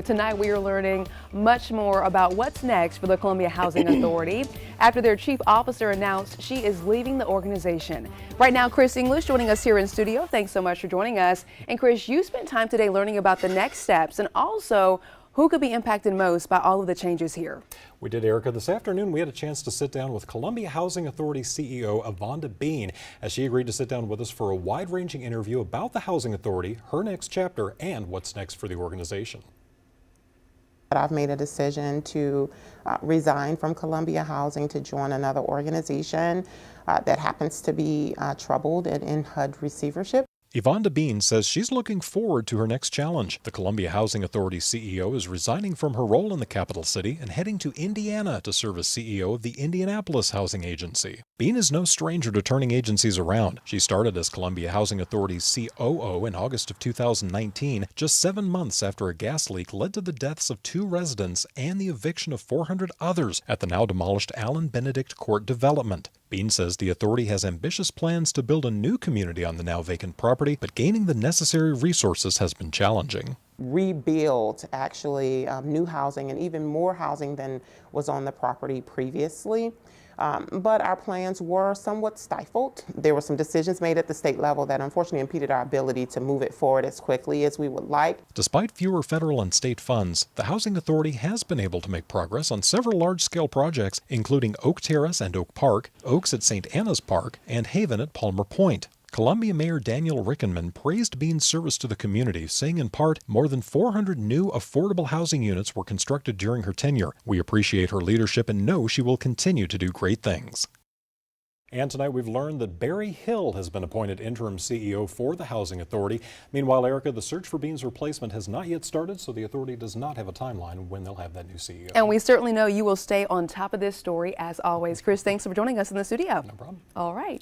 Tonight we are learning much more about what's next for the Columbia Housing Authority after their chief officer announced she is leaving the organization. Right now, Chris English joining us here in studio. Thanks so much for joining us. And Chris, you spent time today learning about the next steps and also who could be impacted most by all of the changes here. We did, Erica. This afternoon, we had a chance to sit down with Columbia Housing Authority CEO Yvonda Bean as she agreed to sit down with us for a wide-ranging interview about the Housing Authority, her next chapter, and what's next for the organization. I've made a decision to resign from Columbia Housing to join another organization that happens to be troubled and in HUD receivership. Yvonda Bean says she's looking forward to her next challenge. The Columbia Housing Authority CEO is resigning from her role in the capital city and heading to Indiana to serve as CEO of the Indianapolis Housing Agency. Bean is no stranger to turning agencies around. She started as Columbia Housing Authority's COO in August of 2019, just 7 months after a gas leak led to the deaths of 2 residents and the eviction of 400 others at the now demolished Allen Benedict Court development. Bean says the authority has ambitious plans to build a new community on the now vacant property, but gaining the necessary resources has been challenging. Rebuild actually new housing and even more housing than was on the property previously. But our plans were somewhat stifled. There were some decisions made at the state level that unfortunately impeded our ability to move it forward as quickly as we would like. Despite fewer federal and state funds, the Housing Authority has been able to make progress on several large-scale projects, including Oak Terrace and Oak Park, Oaks at St. Anna's Park, and Haven at Palmer Point. Columbia Mayor Daniel Rickenman praised Bean's service to the community, saying in part, more than 400 new affordable housing units were constructed during her tenure. We appreciate her leadership and know she will continue to do great things. And tonight we've learned that Barry Hill has been appointed interim CEO for the Housing Authority. Meanwhile, Erica, the search for Bean's replacement has not yet started, so the authority does not have a timeline when they'll have that new CEO. And we certainly know you will stay on top of this story as always. Chris, thanks for joining us in the studio. No problem. All right.